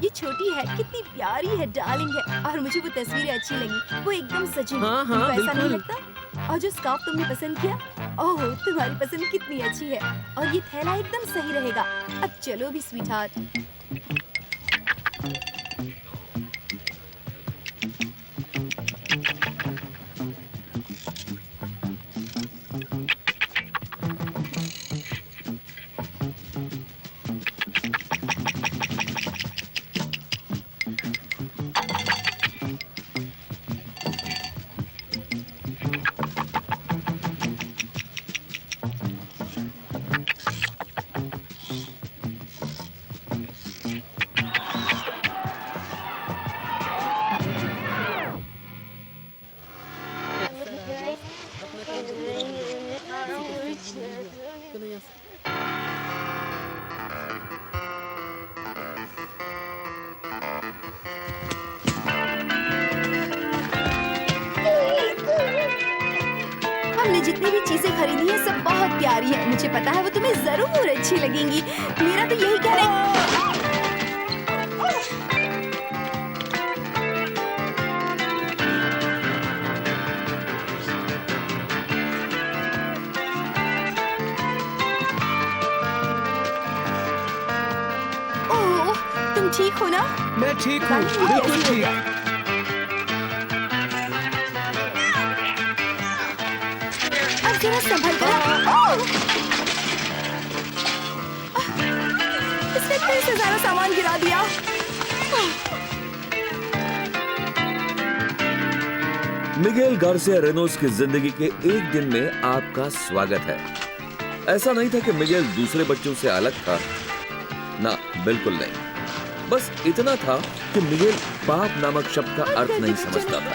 ये छोटी है, कितनी प्यारी है, डार्लिंग है। और मुझे वो तस्वीरें अच्छी लगी, वो एकदम सजी हुई। हाँ, तुमको ऐसा नहीं बिल्कुल। लगता? और जो स्कार्फ तुमने पसंद किया, ओह तुम्हारी पसंद कितनी अच्छी है। और ये थैला एकदम सही रहेगा। अब चलो भी स्वीट हार्ट। हमने जितनी भी चीजें खरीदी है सब बहुत प्यारी है। मुझे पता है वो तुम्हें जरूर अच्छी लगेंगी। मेरा तो यही कहना है। ओह, तुम ठीक हो ना? मैं ठीक हूँ, बिल्कुल ठीक। अब जरा संभल कर। ओह! इसने फिर से सारा सामान गिरा दिया। मिगेल गार्सिया रेनोस की जिंदगी के एक दिन में आपका स्वागत है। ऐसा नहीं था कि मिगेल दूसरे बच्चों से अलग था, ना बिल्कुल नहीं। बस इतना था कि मिगेल पाप नामक शब्द का अर्थ नहीं समझता था।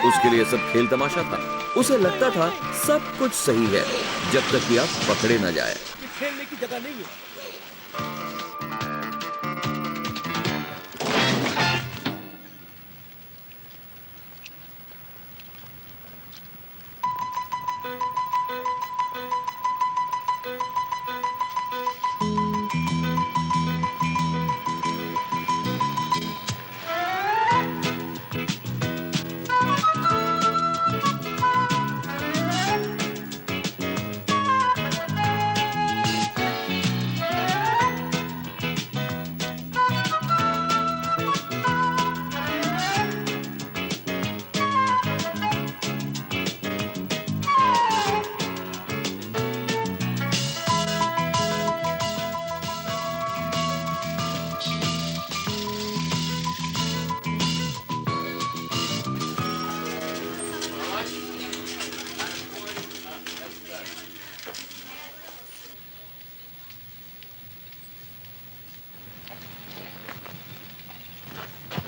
उसके लिए सब खेल तमाशा था। उसे लगता था सब कुछ सही है जब तक कि आप पकड़े न जाए। खेलने की जगह नहीं है।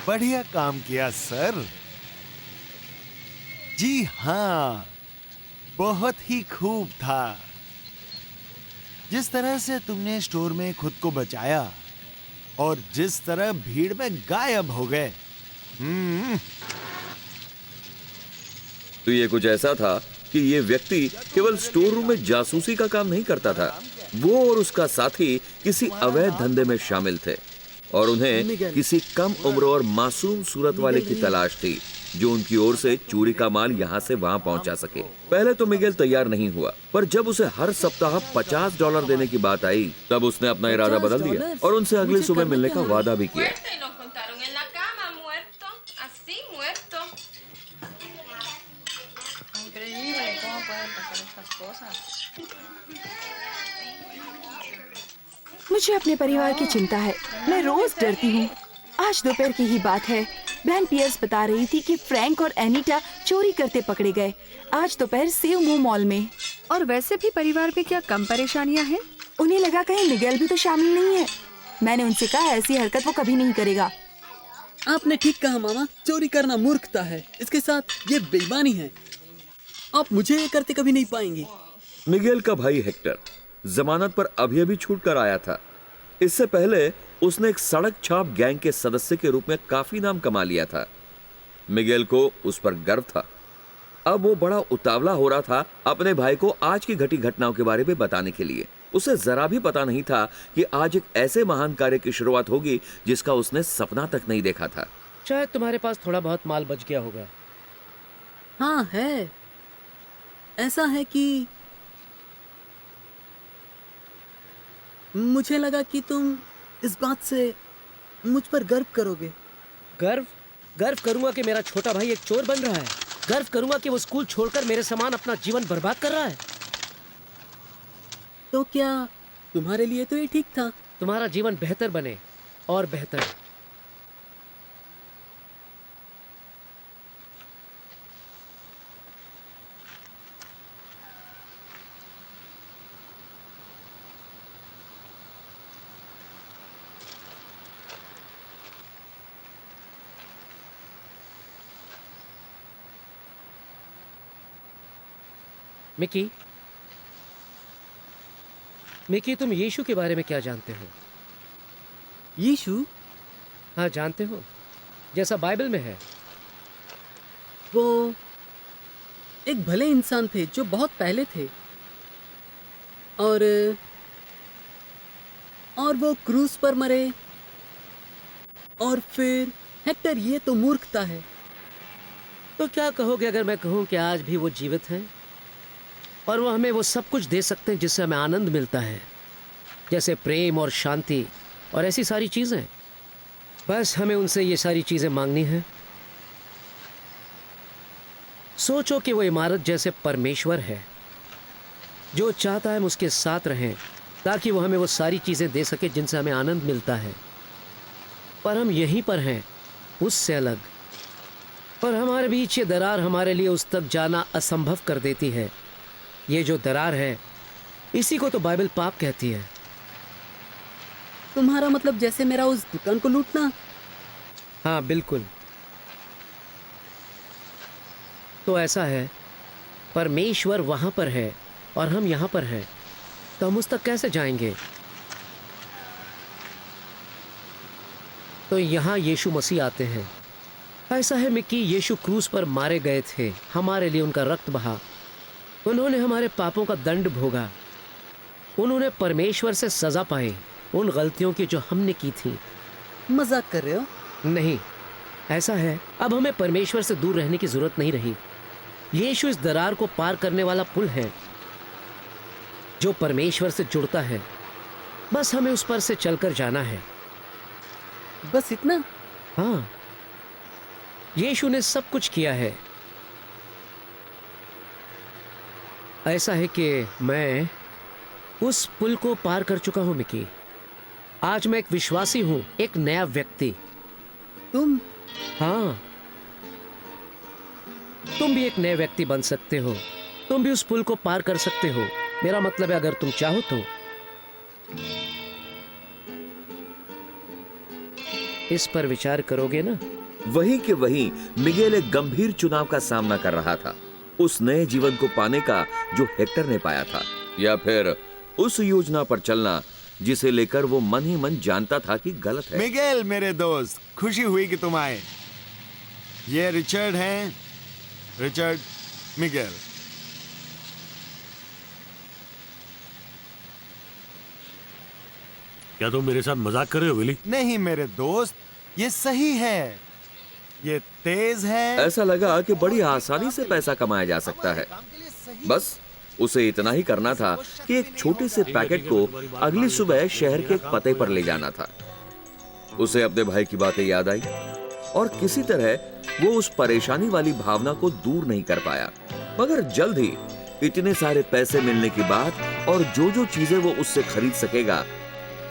बढ़िया काम किया सर। जी हाँ, बहुत ही खूब था। जिस तरह से तुमने स्टोर में खुद को बचाया और जिस तरह भीड़ में गायब हो गए। तो ये कुछ ऐसा था कि ये व्यक्ति केवल स्टोर रूम में जासूसी का काम नहीं करता था। वो और उसका साथी किसी अवैध धंधे में शामिल थे और उन्हें किसी कम उम्र और मासूम सूरत वाले की तलाश थी जो उनकी ओर से चोरी का माल यहाँ से वहाँ पहुँचा सके। पहले तो मिगेल तैयार नहीं हुआ, पर जब उसे हर सप्ताह $50 देने की बात आई तब उसने अपना इरादा बदल दिया और उनसे अगली सुबह मिलने का वादा भी किया। Muerto y lo encontraron en la cama, muerto, así, muerto. Increíble, ¿cómo pueden pasar estas cosas? मुझे अपने परिवार की चिंता है। मैं रोज डरती हूँ। आज दोपहर की ही बात है। बहन पियर्स बता रही थी कि फ्रैंक और एनीटा चोरी करते पकड़े गए आज दोपहर सेव मो मॉल में। और वैसे भी परिवार में क्या कम परेशानियां हैं? उन्हें लगा कहीं मिगेल भी तो शामिल नहीं है। मैंने उनसे कहा ऐसी हरकत वो कभी नहीं करेगा। आपने ठीक कहा मामा, चोरी करना मूर्खता है। इसके साथ ये बेईमानी है। आप मुझे ये करते कभी नहीं पाएंगे। मिगेल का भाई हेक्टर जमानत पर अभी अभी छूट कर आया था। इससे पहले उसने एक सड़क छाप गैंग के सदस्य के रूप में काफी नाम कमा लिया था। मिगेल को उस पर गर्व था। अब वो बड़ा उतावला हो रहा था अपने भाई को आज की घटी घटनाओं के बारे में बताने के लिए। उसे जरा भी पता नहीं था कि आज एक ऐसे महान कार्य की शुरुआत होगी जिसका उसने सपना तक नहीं देखा था। शायद तुम्हारे पास थोड़ा बहुत माल बच गया होगा। हाँ है। ऐसा है कि मुझे लगा कि तुम इस बात से मुझ पर गर्व करोगे। गर्व? गर्व करूंगा कि मेरा छोटा भाई एक चोर बन रहा है। गर्व करूंगा कि वो स्कूल छोड़कर मेरे समान अपना जीवन बर्बाद कर रहा है। तो क्या तुम्हारे लिए तो ये ठीक था? तुम्हारा जीवन बेहतर बने और बेहतर। मिकी, मिकी, तुम यीशु के बारे में क्या जानते हो? यीशु? हाँ, जानते हो, जैसा बाइबल में है। वो एक भले इंसान थे जो बहुत पहले थे, और वो क्रूस पर मरे। और फिर हेक्टर, ये तो मूर्खता है। तो क्या कहोगे अगर मैं कहूं कि आज भी वो जीवित हैं और वो हमें वो सब कुछ दे सकते हैं जिससे हमें आनंद मिलता है, जैसे प्रेम और शांति और ऐसी सारी चीजें। बस हमें उनसे ये सारी चीजें मांगनी है। सोचो कि वो इमारत जैसे परमेश्वर है जो चाहता है हम उसके साथ रहें ताकि वो हमें वो सारी चीजें दे सके जिनसे हमें आनंद मिलता है। पर हम यहीं पर हैं, उससे अलग। और हमारे बीच ये दरार हमारे लिए उस तक जाना असंभव कर देती है। ये जो दरार है, इसी को तो बाइबल पाप कहती है। तुम्हारा मतलब जैसे मेरा उस दुकान को लूटना? हाँ, बिल्कुल। तो ऐसा है, परमेश्वर वहां पर है और हम यहां पर हैं, तो हम उस तक कैसे जाएंगे? तो यहां यीशु मसीह आते हैं। ऐसा है मिकी, यीशु क्रूस पर मारे गए थे, हमारे लिए उनका रक्त बहा। उन्होंने हमारे पापों का दंड भोगा। उन्होंने परमेश्वर से सजा पाई उन गलतियों की जो हमने की थी। मजाक कर रहे हो? नहीं, ऐसा है, अब हमें परमेश्वर से दूर रहने की जरूरत नहीं रही। यीशु इस दरार को पार करने वाला पुल है जो परमेश्वर से जुड़ता है। बस हमें उस पर से चलकर जाना है। बस इतना? हाँ, यीशु ने सब कुछ किया है। ऐसा है कि मैं उस पुल को पार कर चुका हूं मिकी। आज मैं एक विश्वासी हूं, एक नया व्यक्ति। तुम? हाँ, तुम भी एक नए व्यक्ति बन सकते हो। तुम भी उस पुल को पार कर सकते हो। मेरा मतलब है, अगर तुम चाहो तो। इस पर विचार करोगे ना? वहीं के वहीं मिगेल एक गंभीर चुनाव का सामना कर रहा था। उस नए जीवन को पाने का जो हेक्टर ने पाया था, या फिर उस योजना पर चलना जिसे लेकर वो मन ही मन जानता था कि गलत है। मिगेल मेरे दोस्त, खुशी हुई कि तुम आए। ये रिचर्ड हैं, रिचर्ड मिगेल। क्या तुम मेरे साथ मजाक कर रहे हो विली? नहीं मेरे दोस्त, ये सही है। ये तेज है। ऐसा लगा कि बड़ी आसानी से पैसा कमाया जा सकता है। बस उसे इतना ही करना था कि एक छोटे से पैकेट को अगली सुबह शहर के एक पते पर ले जाना था। उसे अपने भाई की बातें याद आई और किसी तरह वो उस परेशानी वाली भावना को दूर नहीं कर पाया। मगर जल्द ही इतने सारे पैसे मिलने के बाद और जो जो चीजें वो उससे खरीद सकेगा,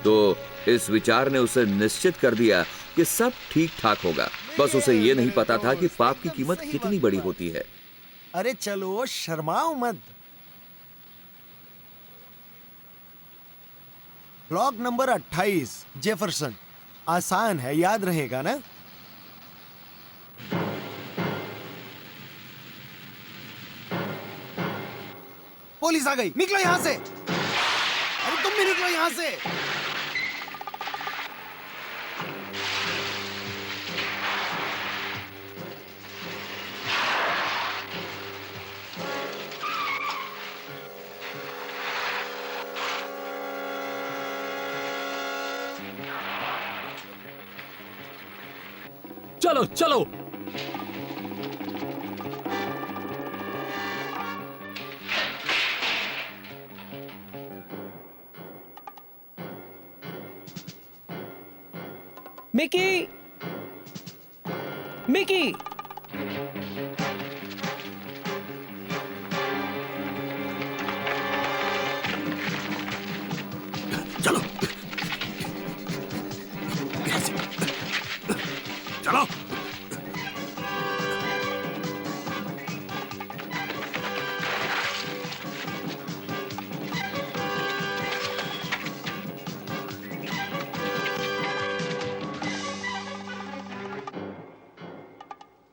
तो इस विचार ने उसे निश्चित कर दिया कि सब ठीक ठाक होगा। बस उसे ये नहीं पता था कि पाप की कीमत कितनी बड़ी होती है। अरे चलो, शर्माओ मत। Block number 28 Jefferson. आसान है, याद रहेगा ना? पुलिस आ गई, निकलो यहां से। अरे तुम भी निकलो यहां से। चलो चलो। मिकी, मिकी, चलो चलो।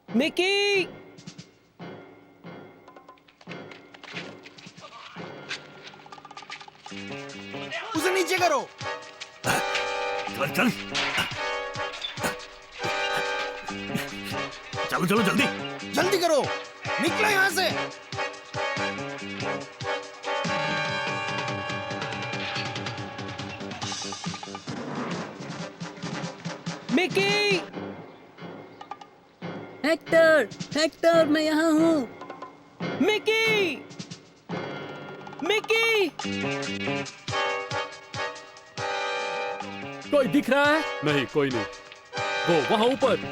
मिकी, उसे नीचे करो। चल चल। चलो चलो जल्दी। जल्दी करो, निकलो यहाँ से। मिकी, हेक्टर, हेक्टर, मैं यहाँ हूँ। Mickey, Mickey. कोई दिख रहा है? नहीं, कोई नहीं। वो वहां ऊपर।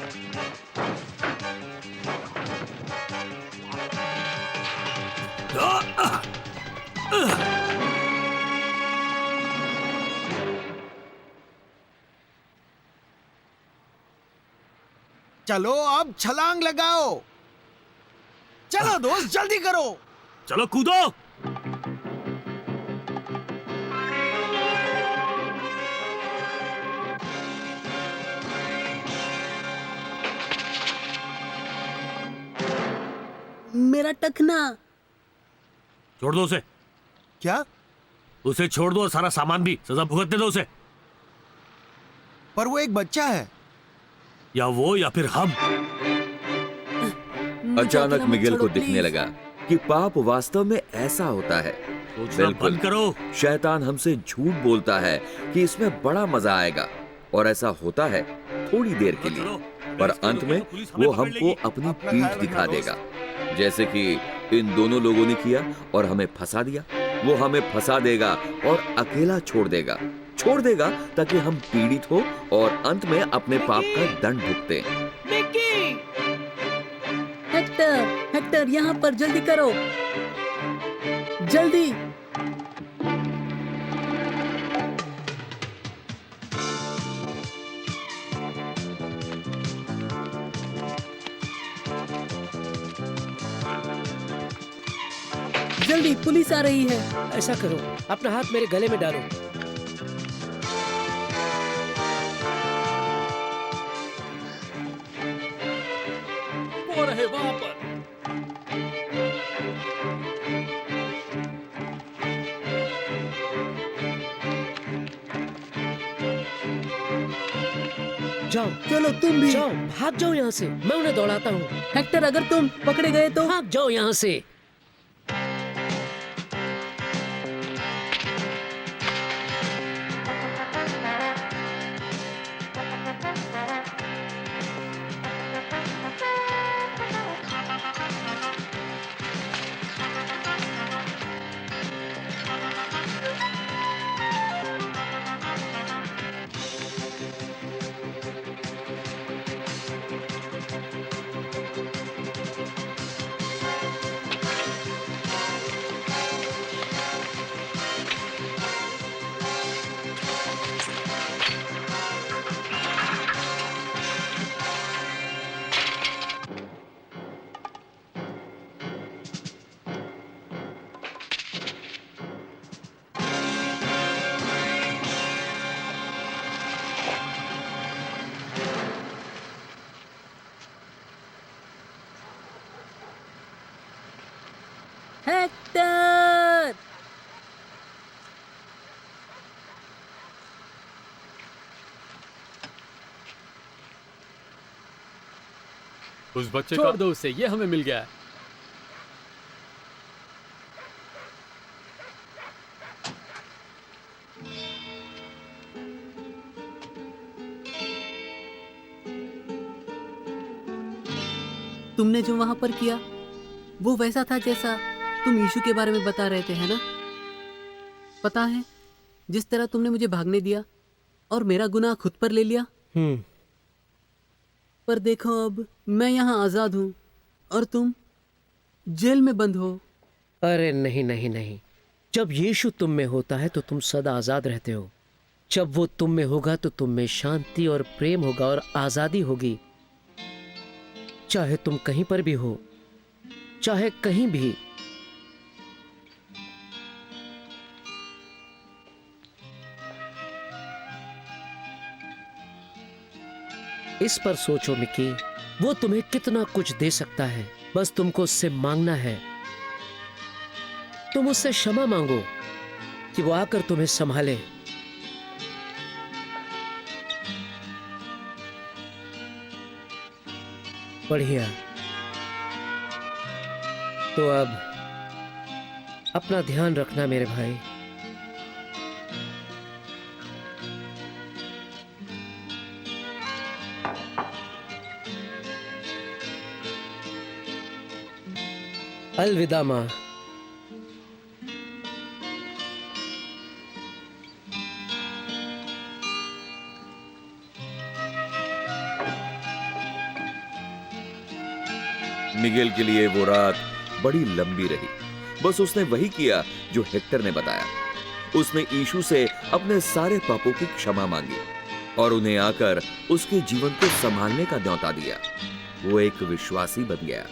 चलो अब छलांग लगाओ। चलो दोस्त, जल्दी करो। चलो कूदो। मेरा टखना। छोड़ दो उसे। क्या? उसे छोड़ दो और सारा सामान भी, सजा भुगतने दो उसे। पर वो एक बच्चा है। या वो या फिर हम। अचानक मिगेल को दिखने लगा कि पाप वास्तव में ऐसा होता है। सोचना बंद करो। शैतान हमसे झूठ बोलता है कि इसमें बड़ा मजा आएगा, और ऐसा होता है थोड़ी देर के लिए, पर अंत में वो हमको अपनी पीठ दिखा देगा, जैसे कि इन दोनों लोगों ने किया और हमें फंसा दिया। वो हमें फंसा देगा और अकेला छोड़ देगा ताकि हम पीड़ित हो और अंत में अपने पाप का दंड भुगते। मिकी, हेक्टर, हेक्टर, यहाँ पर जल्दी करो, जल्दी। जल्दी, पुलिस आ रही है। ऐसा करो, अपना हाथ मेरे गले में डालो। वो रहे वहां पर। जाओ, चलो तुम भी। जाओ, भाग जाओ यहाँ से। मैं उन्हें दौड़ाता हूँ। हेक्टर, अगर तुम पकड़े गए तो? भाग जाओ यहाँ से। हेक्टर! उस बच्चे छोड़ दो उसे, ये हमें मिल गया है। तुमने जो वहां पर किया वो वैसा था जैसा तुम यीशु के बारे में बता रहे थे, है ना? पता है, जिस तरह तुमने मुझे भागने दिया और मेरा गुनाह खुद पर ले लिया। पर देखो, अब मैं यहाँ आजाद हूँ और तुम जेल में बंद हो। अरे नहीं नहीं नहीं, जब यीशु तुम में होता है तो तुम सदा आजाद रहते हो। जब वो तुम में होगा तो तुम में शांति और प्रेम होगा और आजादी होगी। चाहे तुम कहीं पर भी हो, चाहे कहीं भी। इस पर सोचो मिकी, वो तुम्हें कितना कुछ दे सकता है, बस तुमको उससे मांगना है। तुम उससे क्षमा मांगो कि वो आकर तुम्हें संभाले। बढ़िया। तो अब अपना ध्यान रखना मेरे भाई। अलविदा माँ। मिगेल के लिए वो रात बड़ी लंबी रही। बस उसने वही किया जो हेक्टर ने बताया। उसने यीशु से अपने सारे पापों की क्षमा मांगी और उन्हें आकर उसके जीवन को संभालने का न्योता दिया। वो एक विश्वासी बन गया।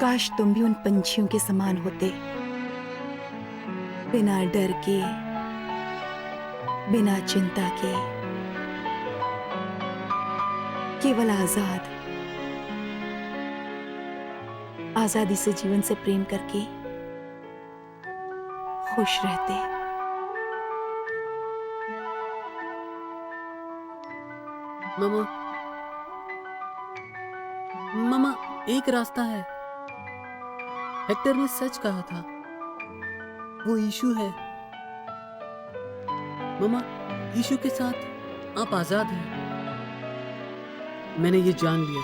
काश तुम भी उन पंछियों के समान होते, बिना डर के, बिना चिंता के, केवल आजाद, आजादी से जीवन से प्रेम करके खुश रहते। मामा, मामा, एक रास्ता है। हेक्टर ने सच कहा था, वो यीशु है। मामा, यीशु के साथ आप आजाद हैं। मैंने ये जान लिया।